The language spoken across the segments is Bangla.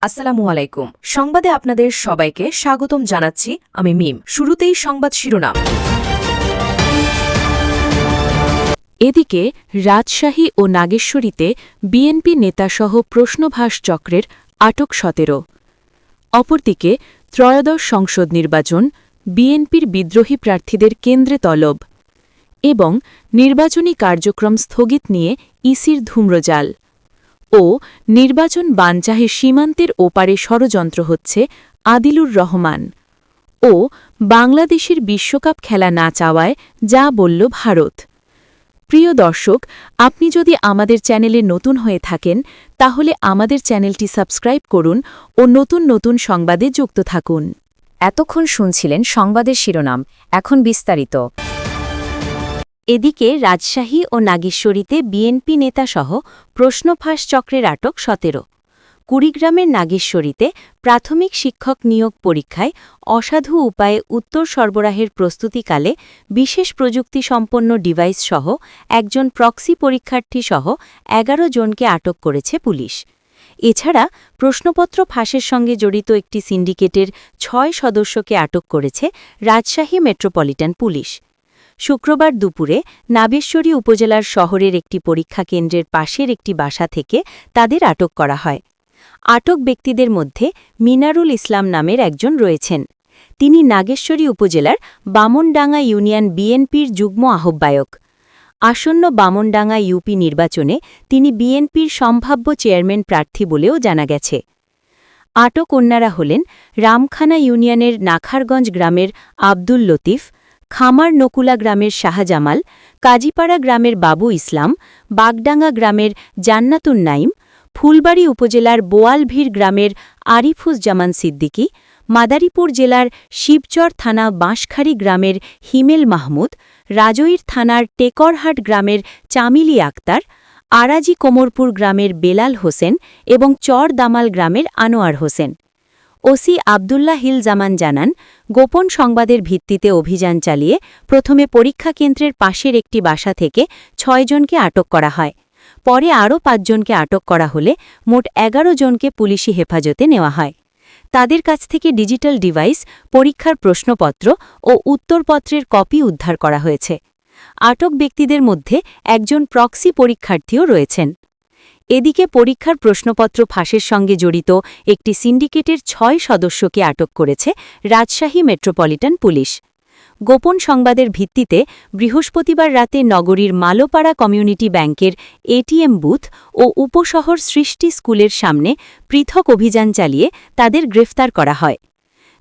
আসসালামু আলাইকুম। সংবাদে আপনাদের সবাইকে স্বাগতম জানাচ্ছি আমি মিম। শুরুতেই সংবাদ শিরোনাম। এদিকে রাজশাহী ও নাগেশ্বরীতে বিএনপি নেতাসহ প্রশ্নভাস চক্রের আটক ১৭। অপরদিকে ত্রয়োদশ সংসদ নির্বাচন, বিএনপির বিদ্রোহী প্রার্থীদের কেন্দ্রে তলব এবং নির্বাচনী কার্যক্রম স্থগিত নিয়ে ইসির ধূম্রজাল ও নির্বাচন বানচাহে সীমান্তের ওপারে ষড়যন্ত্র হচ্ছে আদিলুর রহমান ও বাংলাদেশের বিশ্বকাপ খেলা না চাওয়ায় যা বলল ভারত। প্রিয় দর্শক, আপনি যদি আমাদের চ্যানেলে নতুন হয়ে থাকেন তাহলে আমাদের চ্যানেলটি সাবস্ক্রাইব করুন ও নতুন নতুন সংবাদে যুক্ত থাকুন। এতক্ষণ শুনছিলেন সংবাদের শিরোনাম, এখন বিস্তারিত। এদিকে রাজশাহী ও নাগেশ্বরীতে বিএনপি নেতাসহ প্রশ্নফাঁস চক্রের আটক ১৭। কুড়িগ্রামের নাগেশ্বরীতে প্রাথমিক শিক্ষক নিয়োগ পরীক্ষায় অসাধু উপায়ে উত্তর সরবরাহের প্রস্তুতিকালে বিশেষ প্রযুক্তিসম্পন্ন ডিভাইসসহ একজন প্রক্সি পরীক্ষার্থীসহ ১১ জনকে আটক করেছে পুলিশ। এছাড়া প্রশ্নপত্র ফাঁসের সঙ্গে জড়িত একটি সিন্ডিকেটের ৬ সদস্যকে আটক করেছে রাজশাহী মেট্রোপলিটন পুলিশ। শুক্রবার দুপুরে নাগেশ্বরী উপজেলার শহরের একটি পরীক্ষা কেন্দ্রের পাশের একটি বাসা থেকে তাদের আটক করা হয়। আটক ব্যক্তিদের মধ্যে মিনারুল ইসলাম নামের একজন রয়েছেন। তিনি নাগেশ্বরী উপজেলার বামনডাঙ্গা ইউনিয়ন বিএনপির যুগ্ম আহ্বায়ক। আসন্ন বামনডাঙ্গা ইউপি নির্বাচনে তিনি বিএনপির সম্ভাব্য চেয়ারম্যান প্রার্থী বলেও জানা গেছে। আটক অন্যরা হলেন রামখানা ইউনিয়নের নাখারগঞ্জ গ্রামের আব্দুল লতিফ, খামার নকুলা গ্রামের শাহজামাল, কাজীপাড়া গ্রামের বাবু ইসলাম, বাগডাঙ্গা গ্রামের জান্নাতুন নাইম, ফুলবাড়ী উপজেলার বোয়ালভীর গ্রামের আরিফুজ্জামান সিদ্দিকী, মাদারীপুর জেলার শিবচর থানা বাঁশখালী গ্রামের হিমেল মাহমুদ, রাজৈর থানার টেকরহাট গ্রামের চামিলি আক্তার, আরাজি কোমরপুর গ্রামের বেলাল হোসেন এবং চর দামাল গ্রামের আনোয়ার হোসেন। ওসি আবদুল্লাহ হিল জামান জানান, গোপন সংবাদের ভিত্তিতে অভিযান চালিয়ে প্রথমে পরীক্ষা কেন্দ্রের পাশের একটি বাসা থেকে ৬ জনকে আটক করা হয়। পরে আরও ৫ জনকে আটক করা হলে মোট ১১ জনকে পুলিশি হেফাজতে নেওয়া হয়। তাদের কাছ থেকে ডিজিটাল ডিভাইস, পরীক্ষার প্রশ্নপত্র ও উত্তরপত্রের কপি উদ্ধার করা হয়েছে। আটক ব্যক্তিদের মধ্যে একজন প্রক্সি পরীক্ষার্থীও রয়েছেন। এদিকে পরীক্ষার প্রশ্নপত্র ফাঁসের সঙ্গে জড়িত একটি সিন্ডিকেটের ৬ সদস্যকে আটক করেছে রাজশাহী মেট্রোপলিটন পুলিশ। গোপন সংবাদের ভিত্তিতে বৃহস্পতিবার রাতে নগরীর মালোপাড়া কমিউনিটি ব্যাংকের এটিএম বুথ ও উপশহর সৃষ্টি স্কুলের সামনে পৃথক অভিযান চালিয়ে তাদের গ্রেফতার করা হয়।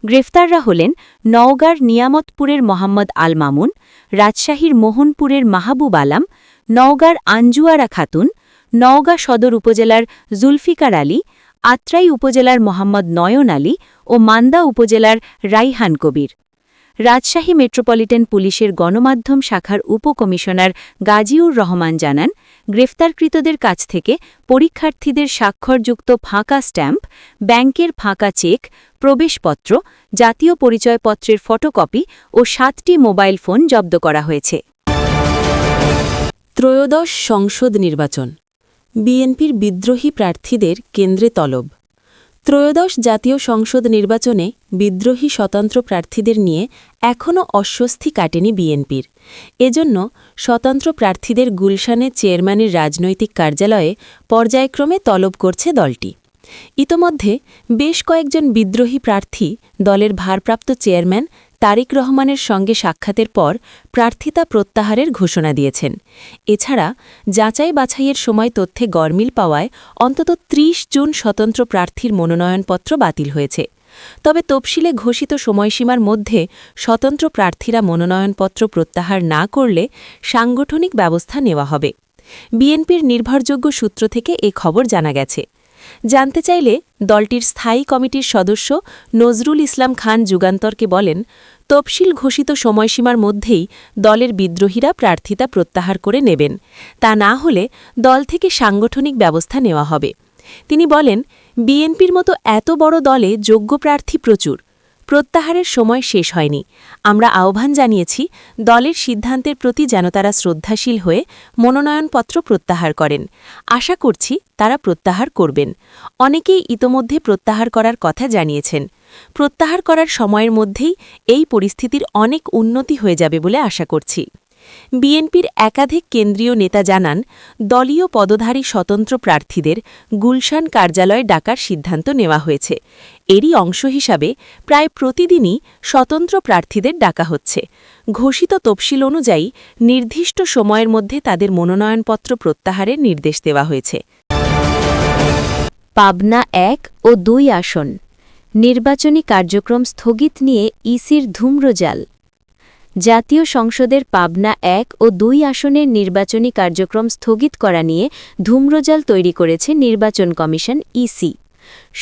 গ্রেফতাররা হলেন নওগাঁর নিয়ামতপুরের মোহাম্মদ আল মামুন, রাজশাহীর মোহনপুরের মাহবুব আলাম, নওগাঁর আঞ্জুয়ারা খাতুন, নওগাঁ সদর উপজেলার জুলফিকার আলী, আত্রাই উপজেলার মোহাম্মদ নয়ন আলী ও মান্দা উপজেলার রাইহান কবির। রাজশাহী মেট্রোপলিটন পুলিশের গণমাধ্যম শাখার উপকমিশনার গাজীউর রহমান জানান, গ্রেফতারকৃতদের কাছ থেকে পরীক্ষার্থীদের স্বাক্ষরযুক্ত ফাঁকা স্ট্যাম্প, ব্যাংকের ফাঁকা চেক, প্রবেশপত্র, জাতীয় পরিচয়পত্রের ফটোকপি ও ৭টি মোবাইল ফোন জব্দ করা হয়েছে। ত্রয়োদশ সংসদ নির্বাচন, বিএনপির বিদ্রোহী প্রার্থীদের কেন্দ্রে তলব। ত্রয়োদশ জাতীয় সংসদ নির্বাচনে বিদ্রোহী স্বতন্ত্র প্রার্থীদের নিয়ে এখনও অস্বস্তি কাটেনি বিএনপির। এজন্য স্বতন্ত্র প্রার্থীদের গুলশানে চেয়ারম্যানের রাজনৈতিক কার্যালয়ে পর্যায়ক্রমে তলব করছে দলটি। ইতোমধ্যে বেশ কয়েকজন বিদ্রোহী প্রার্থী দলের ভারপ্রাপ্ত চেয়ারম্যান তারেক রহমানের সঙ্গে সাক্ষাতের পর প্রার্থিতা প্রত্যাহারের ঘোষণা দিয়েছেন। এছাড়া যাচাই বাছাইয়ের সময় তথ্যে গরমিল পাওয়ায় অন্তত ৩০ জুন স্বতন্ত্র প্রার্থীর মনোনয়নপত্র বাতিল হয়েছে। তবে তফসিলে ঘোষিত সময়সীমার মধ্যে স্বতন্ত্র প্রার্থীরা মনোনয়নপত্র প্রত্যাহার না করলে সাংগঠনিক ব্যবস্থা নেওয়া হবে। বিএনপির নির্ভরযোগ্য সূত্র থেকে এ খবর জানা গেছে। জানতে চাইলে দলটির স্থায়ী কমিটির সদস্য নজরুল ইসলাম খান যুগান্তরকে বলেন, তফসিল ঘোষিত সময়সীমার মধ্যেই দলের বিদ্রোহীরা প্রার্থিতা প্রত্যাহার করে নেবেন। তা না হলে দল থেকে সাংগঠনিক ব্যবস্থা নেওয়া হবে। তিনি বলেন, বিএনপির মতো এত বড় দলে যোগ্য প্রার্থী প্রচুর, প্রত্যাহারের সময় শেষ হয়নি। আমরা আহ্বান জানিয়েছি দলের সিদ্ধান্তের প্রতি যেন তারা শ্রদ্ধাশীল হয়ে মনোনয়নপত্র প্রত্যাহার করেন। আশা করছি তারা প্রত্যাহার করবেন। অনেকেই ইতোমধ্যে প্রত্যাহার করার কথা জানিয়েছেন। প্রত্যাহার করার সময়ের মধ্যেই এই পরিস্থিতির অনেক উন্নতি হয়ে যাবে বলে আশা করছি। বিএনপির একাধিক কেন্দ্রীয় নেতা জানান, দলীয় পদধারী স্বতন্ত্র প্রার্থীদের গুলশান কার্যালয়ে ডাকার সিদ্ধান্ত নেওয়া হয়েছে। এরই অংশ হিসাবে প্রায় প্রতিদিনই স্বতন্ত্র প্রার্থীদের ডাকা হচ্ছে। ঘোষিত তফসিল অনুযায়ী নির্দিষ্ট সময়ের মধ্যে তাদের মনোনয়নপত্র প্রত্যাহারের নির্দেশ দেওয়া হয়েছে। পাবনা ১ ও ২ আসন নির্বাচনী কার্যক্রম স্থগিত নিয়ে ইসির ধূম্রজাল। জাতীয় সংসদের পাবনা ১ ও ২ আসনের নির্বাচনী কার্যক্রম স্থগিত করা নিয়ে ধূম্রজাল তৈরি করেছে নির্বাচন কমিশন ইসি।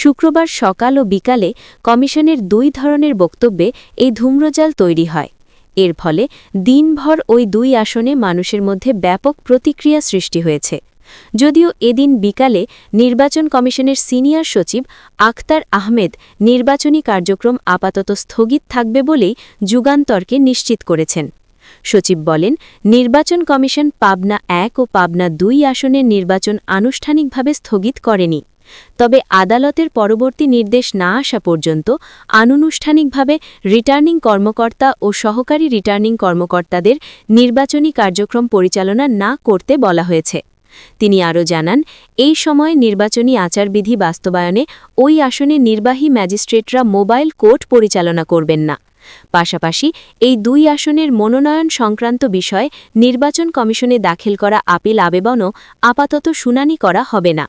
শুক্রবার সকাল ও বিকালে কমিশনের ২ ধরনের বক্তব্যে এই ধূম্রজাল তৈরি হয়। এর ফলে দিনভর ওই ২ আসনে মানুষের মধ্যে ব্যাপক প্রতিক্রিয়া সৃষ্টি হয়েছে। যদিও এদিন বিকালে নির্বাচন কমিশনের সিনিয়র সচিব আখতার আহমেদ নির্বাচনী কার্যক্রম আপাতত স্থগিত থাকবে বলেই যুগান্তরকে নিশ্চিত করেছেন। সচিব বলেন, নির্বাচন কমিশন পাবনা ১ ও পাবনা ২ আসনের নির্বাচন আনুষ্ঠানিকভাবে স্থগিত করেনি। তবে আদালতের পরবর্তী নির্দেশ না আসা পর্যন্ত আনুষ্ঠানিকভাবে রিটার্নিং কর্মকর্তা ও সহকারী রিটার্নিং কর্মকর্তাদের নির্বাচনী কার্যক্রম পরিচালনা না করতে বলা হয়েছে। তিনি আরও জানান, এই সময় নির্বাচনী আচারবিধি বাস্তবায়নে ওই আসনে নির্বাহী ম্যাজিস্ট্রেটরা মোবাইল কোর্ট পরিচালনা করবেন না। পাশাপাশি এই ২ আসনের মনোনয়ন সংক্রান্ত বিষয়ে নির্বাচন কমিশনে দাখিল করা আপিল আবেদনও আপাতত শুনানি করা হবে না।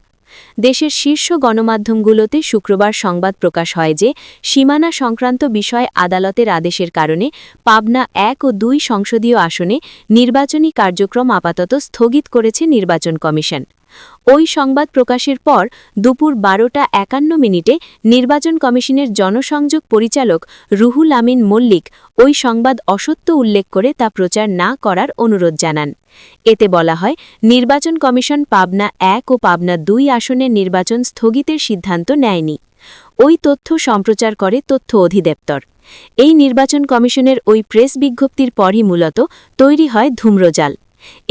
দেশের শীর্ষ গণমাধ্যমগুলোতে শুক্রবার সংবাদ প্রকাশ হয় যে সীমানা সংক্রান্ত বিষয়ে আদালতের আদেশের কারণে পাবনা ১ ও ২ সংসদীয় আসনে নির্বাচনী কার্যক্রম আপাতত স্থগিত করেছে নির্বাচন কমিশন। ওই সংবাদ প্রকাশের পর দুপুর ১২:৫১ নির্বাচন কমিশনের জনসংযোগ পরিচালক রুহুল আমিন মল্লিক ওই সংবাদ অসত্য উল্লেখ করে তা প্রচার না করার অনুরোধ জানান। এতে বলা হয়, নির্বাচন কমিশন পাবনা ১ ও পাবনা ২ আসনের নির্বাচন স্থগিতের সিদ্ধান্ত নেয়নি। ওই তথ্য সম্প্রচার করে তথ্য অধিদপ্তর। এই নির্বাচন কমিশনের ওই প্রেস বিজ্ঞপ্তির পরই মূলত তৈরি হয় ধূম্রজাল।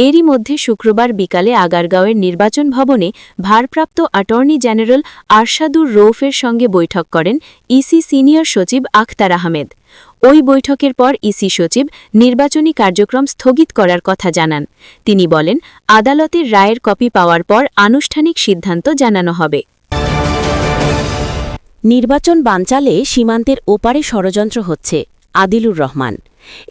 এরই মধ্যে শুক্রবার বিকালে আগারগাঁওয়ের নির্বাচন ভবনে ভারপ্রাপ্ত অ্যাটর্নি জেনারেল আরশাদুর রৌফের সঙ্গে বৈঠক করেন ইসি সিনিয়র সচিব আখতার আহমেদ। ওই বৈঠকের পর ইসি সচিব নির্বাচনী কার্যক্রম স্থগিত করার কথা জানান। তিনি বলেন, আদালতের রায়ের কপি পাওয়ার পর আনুষ্ঠানিক সিদ্ধান্ত জানানো হবে। নির্বাচন বানচালে সীমান্তের ওপারে ষড়যন্ত্র হচ্ছে, আদিলুর রহমান।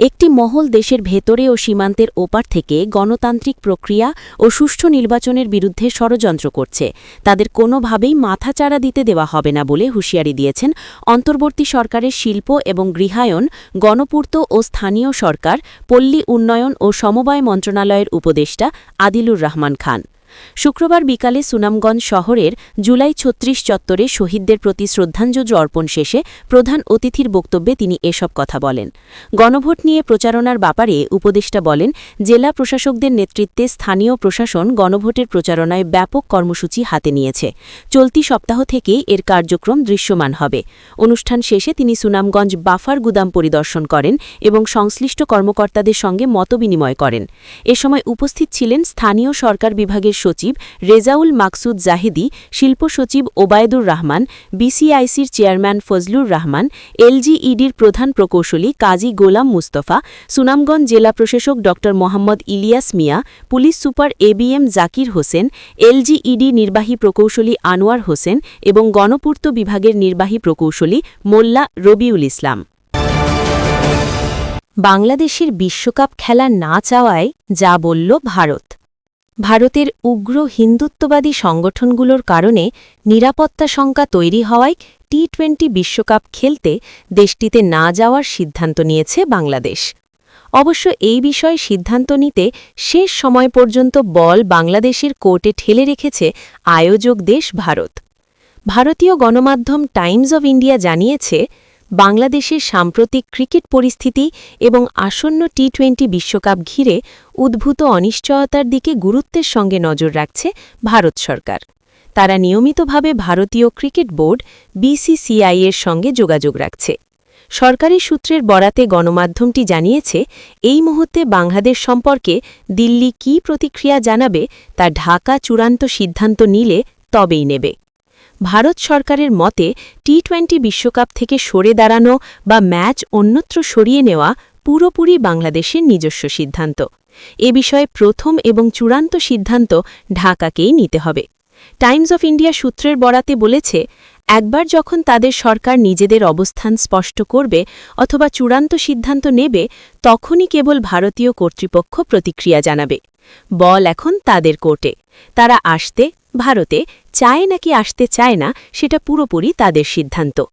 একটি মহল দেশের ভেতরে ও সীমান্তের ওপার থেকে গণতান্ত্রিক প্রক্রিয়া ও সুষ্ঠু নির্বাচনের বিরুদ্ধে ষড়যন্ত্র করছে। তাদের কোনোভাবেই মাথাচাড়া দিতে দেওয়া হবে না বলে হুঁশিয়ারি দিয়েছেন অন্তর্বর্তী সরকারের শিল্প এবং গৃহায়ন, গণপূর্ত ও স্থানীয় সরকার, পল্লী উন্নয়ন ও সমবায় মন্ত্রণালয়ের উপদেষ্টা আদিলুর রহমান খান। শুক্রবার বিকালে সুনামগঞ্জ শহরের জুলাই ৩৬ চত্বরে শহীদদের প্রতি শ্রদ্ধাঞ্জলি অর্পণ শেষে প্রধান অতিথির বক্তব্যে তিনি এসব কথা বলেন। গণভোট নিয়ে প্রচারণার ব্যাপারে উপদেষ্টা বলেন, জেলা প্রশাসকদের নেতৃত্বে স্থানীয় প্রশাসন গণভোটের প্রচারণায় ব্যাপক কর্মসূচি হাতে নিয়েছে। চলতি সপ্তাহ থেকেই এর কার্যক্রম দৃশ্যমান হবে। অনুষ্ঠান শেষে তিনি সুনামগঞ্জ বাফার গুদাম পরিদর্শন করেন এবং সংশ্লিষ্ট কর্মকর্তাদের সঙ্গে মতবিনিময় করেন। এ সময় উপস্থিত ছিলেন স্থানীয় সরকার বিভাগের সচিব রেজাউল মাকসুদ জাহিদি, শিল্প সচিব ওবায়দুর রহমান, বিসিআইসির চেয়ারম্যান ফজলুর রহমান, এলজিইডির প্রধান প্রকৌশলী কাজী গোলাম মুস্তফা, সুনামগঞ্জ জেলা প্রশাসক ড Mohammad Ilias Mia, police super ABM Zakir Hossain, LGED নির্বাহী প্রকৌশলী আনোয়ার হোসেন এবং গণপূর্ত বিভাগের নির্বাহী প্রকৌশলী মোল্লা রবিউল ইসলাম। বাংলাদেশের বিশ্বকাপ খেলা না চাওয়ায় যা বলল ভারত। ভারতের উগ্র হিন্দুত্ববাদী সংগঠনগুলোর কারণে নিরাপত্তা শঙ্কা তৈরি হওয়ায় টি-20 বিশ্বকাপ খেলতে দেশটিতে না যাওয়ার সিদ্ধান্ত নিয়েছে বাংলাদেশ। অবশ্য এই বিষয়ে সিদ্ধান্ত নিতে শেষ সময় পর্যন্ত বল বাংলাদেশের কোর্টে ঠেলে রেখেছে আয়োজক দেশ ভারত। ভারতীয় গণমাধ্যম টাইমস অব ইন্ডিয়া জানিয়েছে, বাংলাদেশের সাম্প্রতিক ক্রিকেট পরিস্থিতি এবং আসন্ন টি-20 বিশ্বকাপ ঘিরে উদ্ভূত অনিশ্চয়তার দিকে গুরুত্বের সঙ্গে নজর রাখছে ভারত সরকার। তারা নিয়মিতভাবে ভারতীয় ক্রিকেট বোর্ড বিসিসিআই এর সঙ্গে যোগাযোগ রাখছে। সরকারি সূত্রের বরাতে গণমাধ্যমটি জানিয়েছে, এই মুহূর্তে বাংলাদেশ সম্পর্কে দিল্লি কী প্রতিক্রিয়া জানাবে তা ঢাকা চূড়ান্ত সিদ্ধান্ত নিলে তবেই নেবে। ভারত সরকারের মতে টি-20 বিশ্বকাপ থেকে সরে দাঁড়ানো বা ম্যাচ অন্যত্র সরিয়ে নেওয়া পুরোপুরি বাংলাদেশের নিজস্ব সিদ্ধান্ত। এ বিষয়ে প্রথম এবং চূড়ান্ত সিদ্ধান্ত ঢাকাকেই নিতে হবে। টাইমস অফ ইন্ডিয়া সূত্রের বরাতে বলেছে, একবার যখন তাদের সরকার নিজেদের অবস্থান স্পষ্ট করবে অথবা চূড়ান্ত সিদ্ধান্ত নেবে, তখনই কেবল ভারতীয় কর্তৃপক্ষ প্রতিক্রিয়া জানাবে। বল এখন তাদের কোর্টে। তারা আসতে, ভারতে চায় নাকি আসতে চায় না, সেটা পুরোপুরি তাদের সিদ্ধান্ত।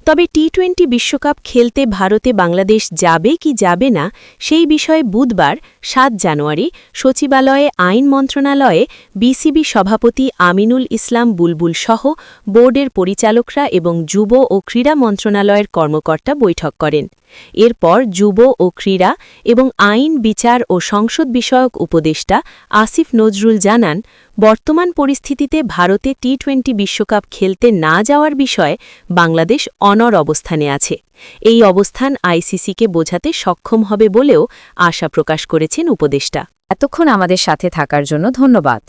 তবে টি-20 বিশ্বকাপ খেলতে ভারতে বাংলাদেশ যাবে কি যাবে না, সেই বিষয়ে বুধবার ৭ জানুয়ারি সচিবালয়ে আইন মন্ত্রণালয়ে বিসিবি সভাপতি আমিনুল ইসলাম বুলবুল সহ বোর্ডের পরিচালকরা এবং যুব ও ক্রীড়া মন্ত্রণালয়ের কর্মকর্তা বৈঠক করেন। এরপর যুব ও ক্রীড়া এবং আইন, বিচার ও সংসদ বিষয়ক উপদেষ্টা আসিফ নজরুল জানান, বর্তমান পরিস্থিতিতে ভারতে টি-20 বিশ্বকাপ খেলতে না যাওয়ার বিষয়ে বাংলাদেশ অনড় অবস্থানে আছে। এই অবস্থান আইসিসিকে বোঝাতে সক্ষম হবে বলেও আশা প্রকাশ করেছেন উপদেষ্টা। এতক্ষণ আমাদের সাথে থাকার জন্য ধন্যবাদ।